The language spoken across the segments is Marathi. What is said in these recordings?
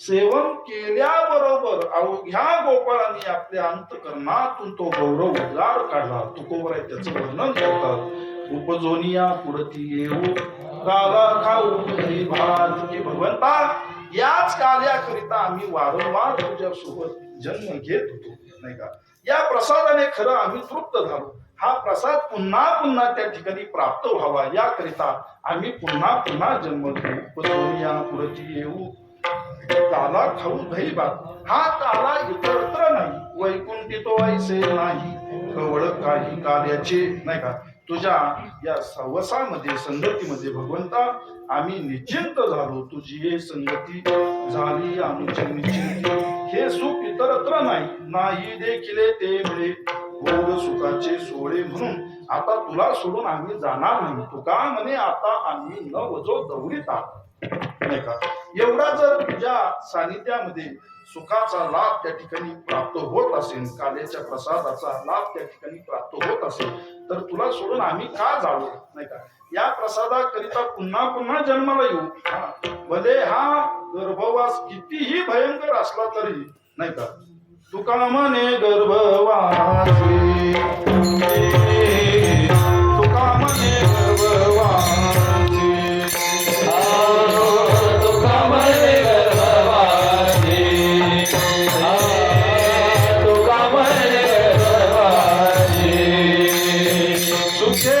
सेवन केल्याबरोबर अवघ्या गोपाळांनी आपल्या अंतकरणातून तो गौरव उद्गार काढला. तुकोबर त्याचं वर्णन करतात. उपजोनिया पुढती येऊ काला खाऊ घरी भात की भगवंता याच कार्याकरिता आम्ही वारंवार तुझ्या सोबत जन्म घेत होतो नाही का. या प्रसादाने खरं आम्ही तृप्त झालो. हा प्रसाद पुन्हा पुन्हा त्या ठिकाणी प्राप्त व्हावा याकरिता आम्ही पुन्हा पुन्हा जन्म घेऊ. उपजोनिया पुढती येऊ काला खाऊ दही भात. हा काला इतरत्र नाही, वैकुंठी तो ऐसे नाही कवळ काही कार्याचे नाही का. तुझ्या या सहवासामध्ये संगतीमध्ये भगवंता आम्ही निश्चिंत झालो. तुझी हे संगती झाली आमची निश्चिंती. हे सुख इतरत्र नाही, नाही देखील ते मिळे भोग सुखाचे सोळे. म्हणून आता तुला सोडून आम्ही जाणार नाही. तुका म्हणे आता आम्ही न वजो दौडीत आहोत नाही का. एवढा जर तुझ्या सानिध्यामध्ये सुखाचा लाभ त्या ठिकाणी प्राप्त होत असेल, काल्याच्या प्रसादाचा लाभ त्या ठिकाणी प्राप्त होत असेल, तर तुला सोडून आम्ही का जावं नाही का. या प्रसादाकरिता पुन्हा पुन्हा जन्माला येऊ. भले हा गर्भवास कितीही भयंकर असला तरी नाही का. तुका म्हणे गर्भवासी, तुका म्हणे गर्भवासी, तुका म्हणे गर्भवासी, तुका म्हणे गर्भवासी. सुखे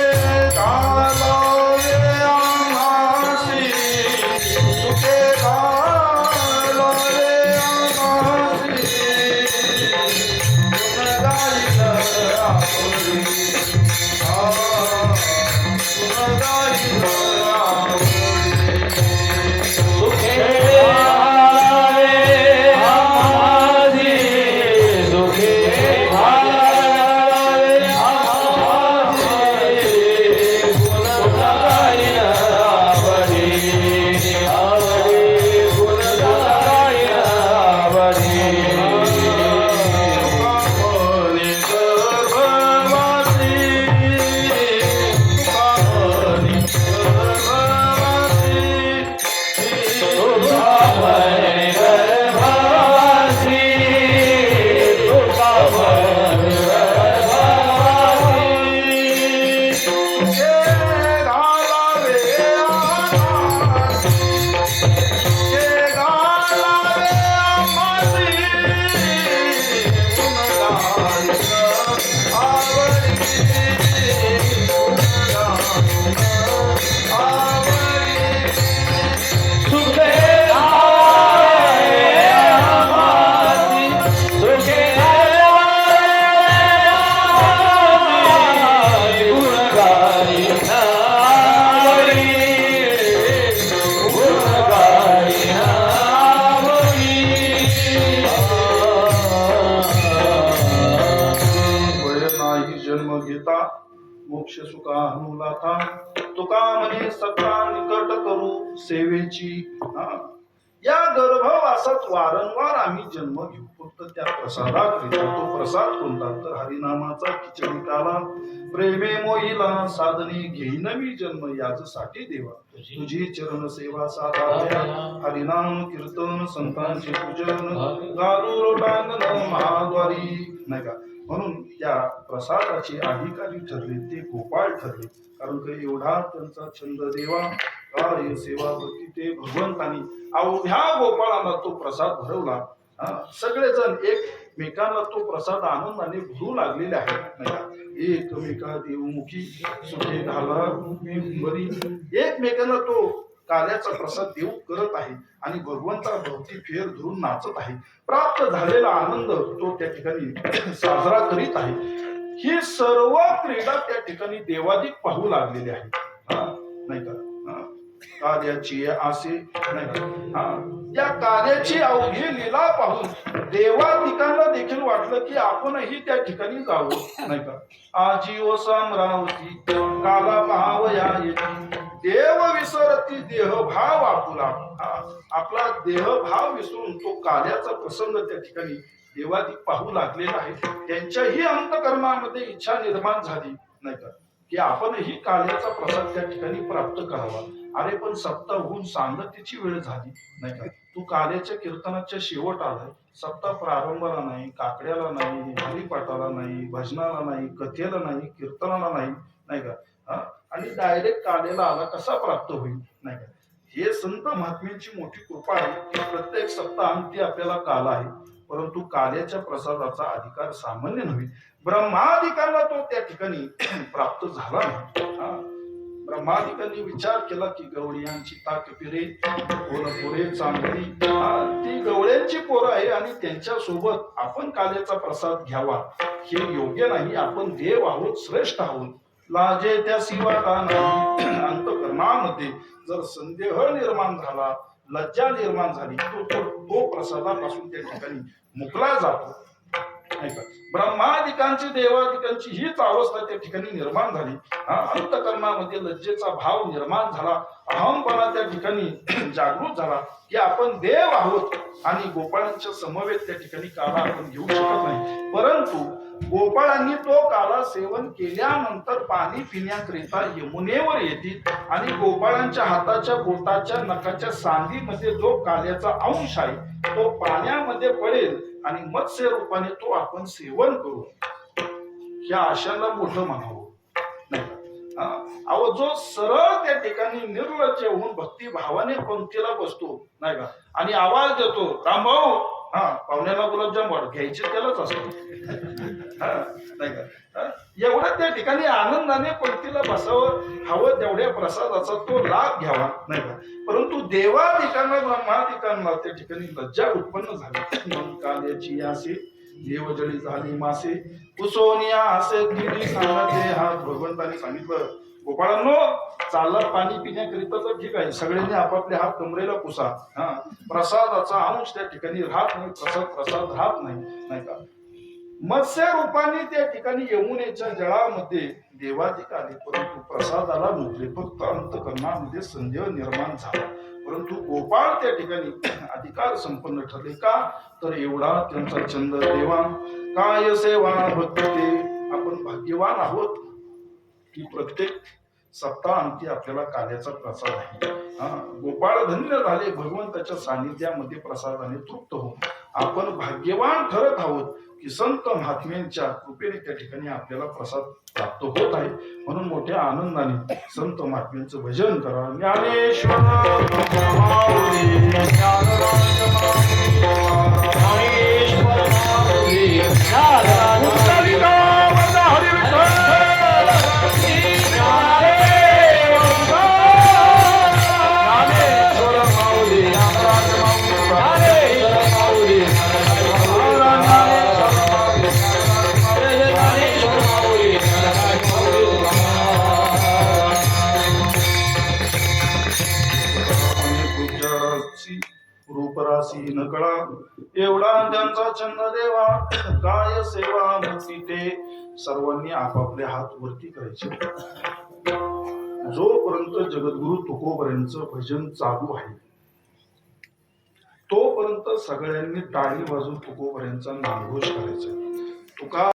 घालावे आम्हासी, सुखे घालावे आम्हासी. मोक्ष सुखा अनुलाथा. तुका म्हणे सत्ता निकट करू सेवेची. या गर्भवासात वारंवार आम्ही जन्म घेऊ. फक्त त्या प्रसादाकरिता. तो प्रसाद कोणता तर हरिनामाचा खिचडी काला. प्रेमे मोहिला साधने घेईन मी जन्म याचसाठी देवा. तुझी चरण सेवा साधाव्या हरिनाम कीर्तन संतांचे पूजन गारू लोटांगण महाद्वारी नाही का. म्हणून त्या प्रसादाचे अधिकारी ठरले ते गोपाळ ठरले. कारण का एवढा त्यांचा छंद देवा काय सेवा भक्ती ते भगवंतानी अवघ्या गोपाळांना तो प्रसाद भरवला. सगळेजण एकमेकांना तो प्रसाद आनंदाने भरू लागलेले आहेत नाही का. एकमेका देवमुखी सुखे घाला बरी. एकमेकांना तो कार्याचा प्रसाद देऊ करत आहे आणि भगवंता भोवती फेर धरून नाचत आहे. प्राप्त झालेला आनंद तो त्या ठिकाणी साजरा करीत आहे. ही सर्व क्रीडा त्या ठिकाणी देवादिक पाहू लागलेले आहे नाही का. कार्याची आसे नाही का. या कार्याची अवघी लीला पाहून देवादिकांना देखील वाटलं की आपणही त्या ठिकाणी जावं नाही का. आजीव सामरावती काला पाहावया येती. देव विसरती देहभाव आपुला. आपला देहभाव विसरून तो कार्याचा प्रसंग त्या ठिकाणी देवादिक पाहू लागलेला आहे. त्यांच्याही अंतकरणामध्ये इच्छा निर्माण झाली नाही का की आपणही काल्याचा प्रसाद त्या ठिकाणी प्राप्त करावा. अरे पण सप्ताह होऊन सांगतेची वेळ झाली, नाही का? तू काल्याच्या कीर्तनाच्या शेवट आलाय, सप्ताह प्रारंभाला नाही, काकड्याला नाही, हरिपाठाला नाही, भजनाला नाही, कथेला नाही, कीर्तनाला नाही, नाही का? हा? आणि डायरेक्ट काल्याला आला कसा प्राप्त होईल, नाही का? हे संत महात्म्यांची मोठी कृपा आहे की प्रत्येक सप्ताहांती आपल्याला काल आहे, परंतु काल्याच्या प्रसादाचा अधिकार सामान्य नव्हे, ब्रह्मादिकांना तो त्या ठिकाणी प्राप्त झाला नाही. हा? ब्रह्मादिकांनी विचार केला की गवळीयांची ताक पिरे कोण पोरे चांगली, ती गवळ्यांची पोरं आहे आणि त्यांच्या सोबत आपण काल्याचा प्रसाद घ्यावा हे योग्य नाही. आपण देव आहोत, श्रेष्ठ आहोत, लाजे त्या शिवाला नाही. अंतकरणामध्ये जर संदेह निर्माण झाला, लज्जा निर्माण झाली, तो प्रसादापासून त्या ठिकाणी मुकला जातो, नाही का? ब्रह्मादिकांची देवादिकांची हीच अवस्था त्या ठिकाणी निर्माण झाली. अंतकरणामध्ये लज्जेचा भाव निर्माण झाला, अहंपणा त्या ठिकाणी जागृत झाला की आपण देव आहोत आणि गोपाळांच्या समवेत त्या ठिकाणी काला आपण घेऊ शकत नाही. परंतु गोपाळांनी तो काला सेवन केल्यानंतर पाणी पिण्याकरिता यमुनेवर येतील आणि गोपाळांच्या हाताच्या बोटाच्या नखाच्या सांधीमध्ये जो काल्याचा अंश आहे तो पाण्यामध्ये पडेल आणि मत्स्य रूपाने तो आपण सेवन करू, ह्या आशाला मोठं म्हणावं, नाही का? अहो जो सरळ त्या ठिकाणी निर्लज्ज होऊन भक्ती भावाने पंक्तीला बसतो, नाही का, आणि आवाज देतो रामभाऊ, पाहुण्याला गुलाबजाम वाढ घ्यायचे त्यालाच असतो, नाही का? एवढं त्या ठिकाणी आनंदाने पंक्तीला बसावं, हवं तेवढ्या प्रसादाचा तो लाभ घ्यावा, नाही का? परंतु देवादिकांना ब्रह्मादिकांना त्या ठिकाणी लज्जा उत्पन्न झाली. मग काल्याची असे देवजळी झाली मासे कुसोनिया असे दिली सांगते. हा भगवंताने सांगितलं, गोपाळांनो चालला पाणी पिण्याकरिता तर ठीक आहे, सगळ्यांनी आपापले हात कमरेला पुसा. प्रसादाचा अंश त्या ठिकाणी राहत नाही, प्रसाद राहत नाही, नाही का? मत्स्य रूपाने त्या ठिकाणी यमुनेच्या जळामध्ये देवादिक आले, परंतु प्रसादाला मुकले. फक्त अंतकरणामध्ये संदेह निर्माण झाला. परंतु गोपाळ त्या ठिकाणी अधिकार संपन्न ठरले. का तर एवढा त्यांचा चंद देवा काय सेवा भक्ती. आपण भाग्यवान आहोत की प्रत्येक सप्ताहांती आपल्याला काल्याचा प्रसाद आहे. गोपाळ धन्य झाले भगवंताच्या सानिध्यामध्ये प्रसादाने तृप्त हो. आपण भाग्यवान ठरत आहोत की संत महात्म्यांच्या कृपेने त्या ठिकाणी आपल्याला प्रसाद प्राप्त होत आहे. म्हणून मोठ्या आनंदाने संत महात्म्यांचं भजन करा. ज्ञानेश्वर रूपरासी नकळा एवढा त्यांचा छंद देवा काय सेवा मुक्ती. ते सर्वांनी आपापले हात वरती करायचे. जोपर्यंत जगद्गुरु तुकोबऱ्यांचं भजन चालू आहे तोपर्यंत सगळ्यांनी टाळी वाजून तुकोबऱ्यांचा नामघोष करायचा. तुका